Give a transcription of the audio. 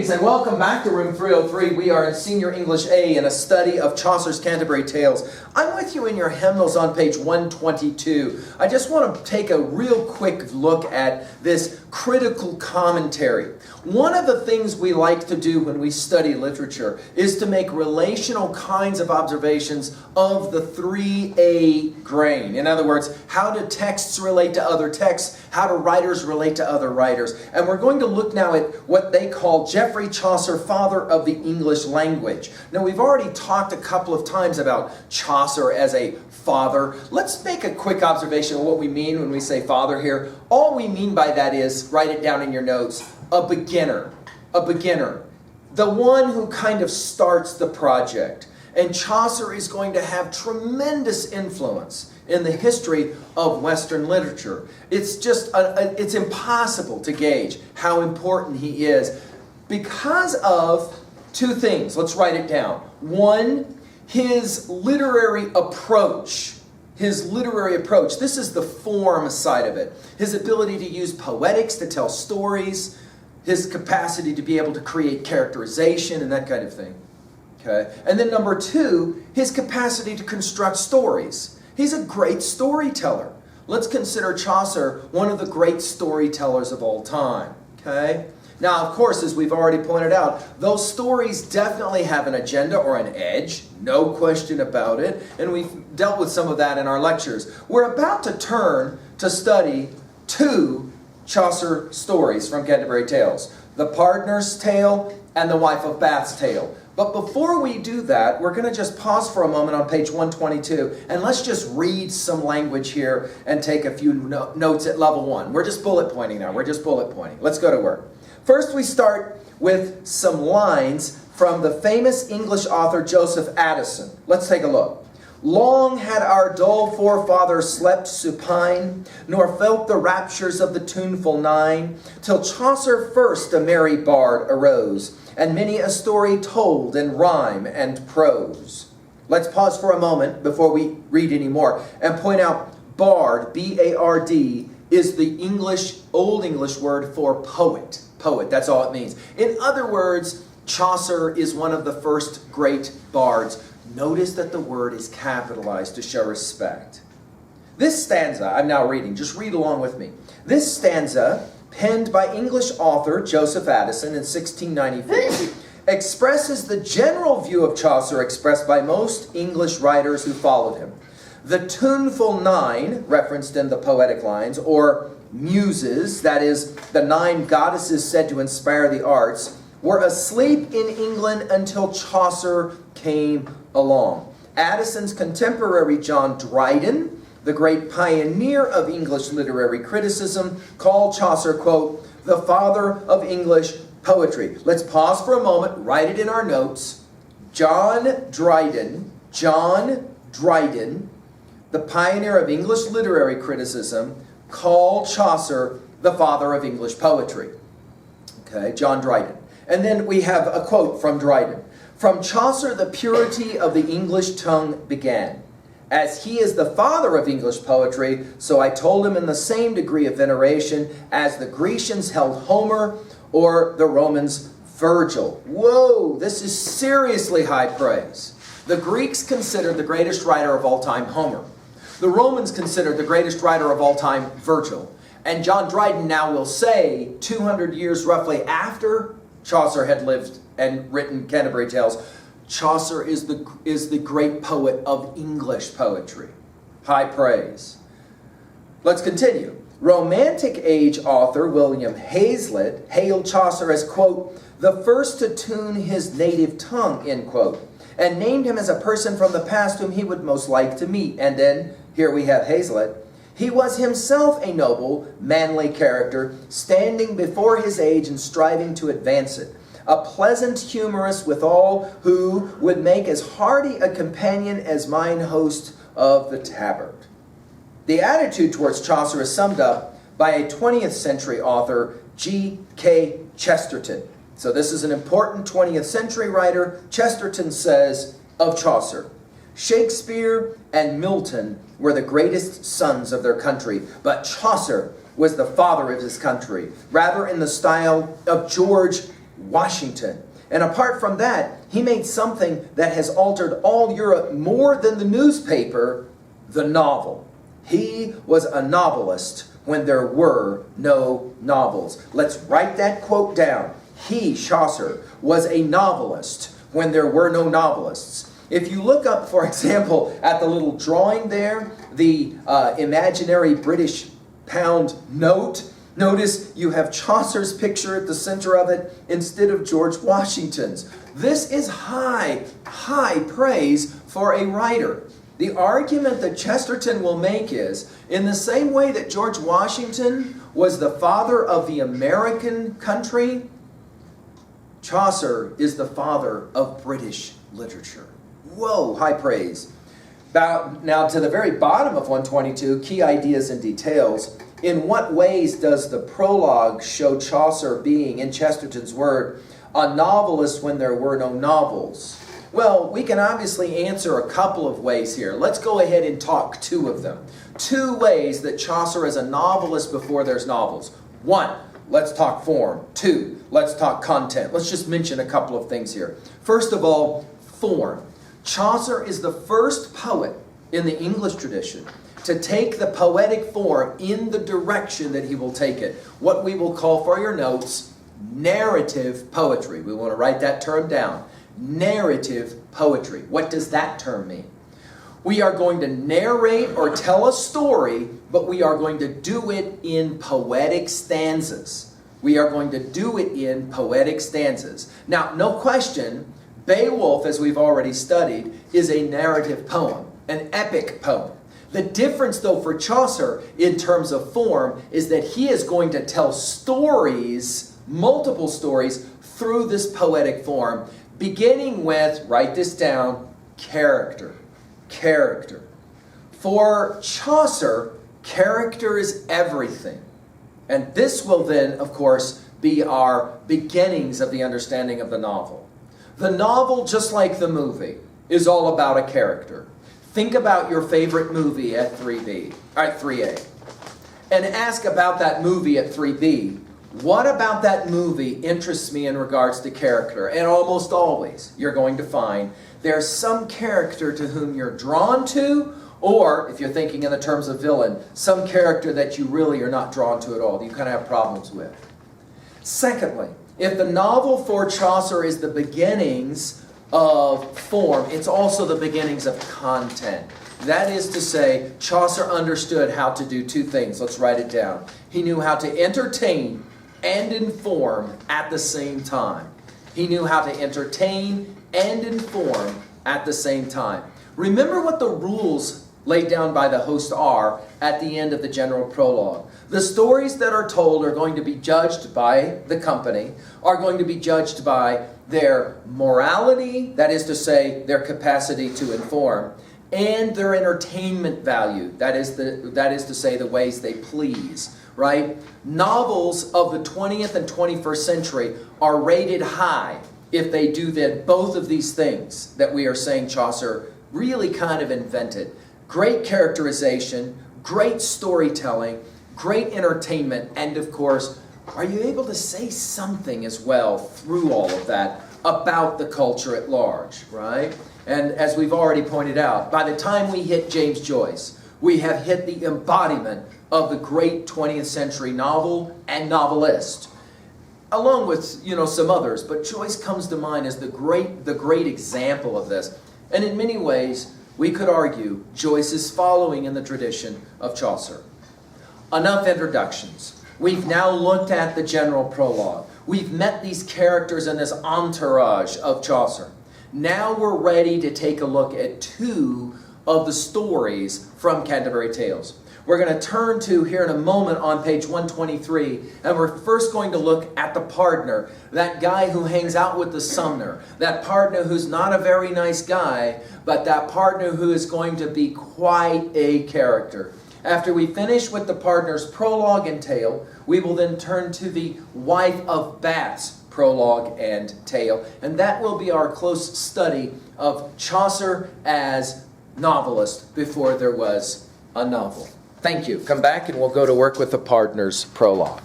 Greetings and welcome back to Room 303. We are in Senior English A in a study of Chaucer's Canterbury Tales. I'm with you in your hymnals on page 122. I just want to take a real quick look at this critical commentary. One of the things we like to do when we study literature is to make relational kinds of observations of the 3A grain. In other words, how do texts relate to other texts? How do writers relate to other writers? And we're going to look now at what they call Geoffrey Chaucer, father of the English language. Now, we've already talked a couple of times about Chaucer as a father. Let's make a quick observation of what we mean when we say father here. All we mean by that is, write it down in your notes, a beginner. A beginner. The one who kind of starts the project. And Chaucer is going to have tremendous influence in the history of Western literature. It's just, it's impossible to gauge how important he is because of two things. Let's write it down. One, his literary approach. His literary approach. This is the form side of it. His ability to use poetics to tell stories. His capacity to be able to create characterization and that kind of thing. Okay? And then number two, his capacity to construct stories. He's a great storyteller. Let's consider Chaucer one of the great storytellers of all time. Okay? Now, of course, as we've already pointed out, those stories definitely have an agenda or an edge. No question about it. And we've dealt with some of that in our lectures. We're about to turn to study two Chaucer stories from Canterbury Tales. The Pardoner's Tale and the Wife of Bath's Tale. But before we do that, we're going to just pause for a moment on page 122 and let's just read some language here and take a few notes at level 1. We're just bullet pointing now. We're just bullet pointing. Let's go to work. First, we start with some lines from the famous English author Joseph Addison. Let's take a look. Long had our dull forefathers slept supine, nor felt the raptures of the tuneful nine, till Chaucer first a merry bard arose, and many a story told in rhyme and prose. Let's pause for a moment before we read any more and point out bard, B-A-R-D, is the Old English word for poet. Poet, that's all it means. In other words, Chaucer is one of the first great bards. Notice that the word is capitalized to show respect. This stanza, I'm now reading, just read along with me. This stanza, penned by English author Joseph Addison in 1694, expresses the general view of Chaucer expressed by most English writers who followed him. The tuneful nine, referenced in the poetic lines, or muses, that is, the 9 goddesses said to inspire the arts, were asleep in England until Chaucer came along. Addison's contemporary John Dryden, the great pioneer of English literary criticism, called Chaucer, quote, the father of English poetry. Let's pause for a moment, write it in our notes. John Dryden, the pioneer of English literary criticism, called Chaucer the father of English poetry. Okay, John Dryden. And then we have a quote from Dryden. From Chaucer the purity of the English tongue began. As he is the father of English poetry, so I told him in the same degree of veneration as the Grecians held Homer or the Romans Virgil. Whoa, this is seriously high praise. The Greeks considered the greatest writer of all time Homer. The Romans considered the greatest writer of all time Virgil. And John Dryden now will say, 200 years roughly after Chaucer had lived and written Canterbury Tales, Chaucer is the great poet of English poetry. High praise. Let's continue. Romantic age author William Hazlitt hailed Chaucer as, quote, the first to tune his native tongue, end quote, and named him as a person from the past whom he would most like to meet. And then, here we have Hazlitt. He was himself a noble, manly character, standing before his age and striving to advance it. A pleasant humorist withal, who would make as hearty a companion as mine host of the tabard. The attitude towards Chaucer is summed up by a 20th century author, G.K. Chesterton. So this is an important 20th century writer. Chesterton says of Chaucer, Shakespeare and Milton were the greatest sons of their country, but Chaucer was the father of his country, rather in the style of George Washington. And apart from that, he made something that has altered all Europe more than the newspaper, the novel. He was a novelist when there were no novels. Let's write that quote down. He, Chaucer, was a novelist when there were no novelists. If you look up, for example, at the little drawing there, the imaginary British pound note, notice you have Chaucer's picture at the center of it instead of George Washington's. This is high praise for a writer. The argument that Chesterton will make is, in the same way that George Washington was the father of the American country, Chaucer is the father of British literature. Whoa, high praise. Now to the very bottom of 122, key ideas and details. In what ways does the prologue show Chaucer being, in Chesterton's word, a novelist when there were no novels? Well, we can obviously answer a couple of ways here. Let's go ahead and talk two of them. Two ways that Chaucer is a novelist before there's novels. One, let's talk form. Two, let's talk content. Let's just mention a couple of things here. First of all, form. Chaucer is the first poet in the English tradition to take the poetic form in the direction that he will take it. What we will call, for your notes, narrative poetry. We want to write that term down. Narrative poetry. What does that term mean? We are going to narrate or tell a story, but we are going to do it in poetic stanzas. We are going to do it in poetic stanzas. Now, no question, Beowulf, as we've already studied, is a narrative poem, an epic poem. The difference, though, for Chaucer in terms of form is that he is going to tell stories, multiple stories, through this poetic form, beginning with, write this down, character. Character. For Chaucer, character is everything. And this will then, of course, be our beginnings of the understanding of the novel. The novel, just like the movie, is all about a character. Think about your favorite movie at 3A. And ask about that movie at 3B. What about that movie interests me in regards to character? And almost always, you're going to find there's some character to whom you're drawn to, or, if you're thinking in the terms of villain, some character that you really are not drawn to at all, that you kind of have problems with. Secondly, if the novel for Chaucer is the beginnings of form, it's also the beginnings of content. That is to say, Chaucer understood how to do two things. Let's write it down. He knew how to entertain and inform at the same time. He knew how to entertain and inform at the same time. Remember what the rules laid down by the host are at the end of the general prologue. The stories that are told are going to be judged by the company, are going to be judged by their morality, that is to say, their capacity to inform, and their entertainment value, that is to say, the ways they please. Right? Novels of the 20th and 21st century are rated high if they do both of these things that we are saying Chaucer really kind of invented. Great characterization, great storytelling, great entertainment, and of course, are you able to say something as well through all of that about the culture at large, right? And as we've already pointed out, by the time we hit James Joyce, we have hit the embodiment of the great 20th century novel and novelist, along with, some others. But Joyce comes to mind as the great example of this. And in many ways, we could argue Joyce is following in the tradition of Chaucer. Enough introductions. We've now looked at the general prologue. We've met these characters and this entourage of Chaucer. Now we're ready to take a look at two of the stories from Canterbury Tales. We're going to turn to, here in a moment, on page 123, and we're first going to look at the partner, that guy who hangs out with the Sumner, that partner who's not a very nice guy, but that partner who is going to be quite a character. After we finish with the partner's prologue and tale, we will then turn to the wife of Bath's prologue and tale, and that will be our close study of Chaucer as novelist before there was a novel. Thank you. Come back and we'll go to work with the partner's prologue.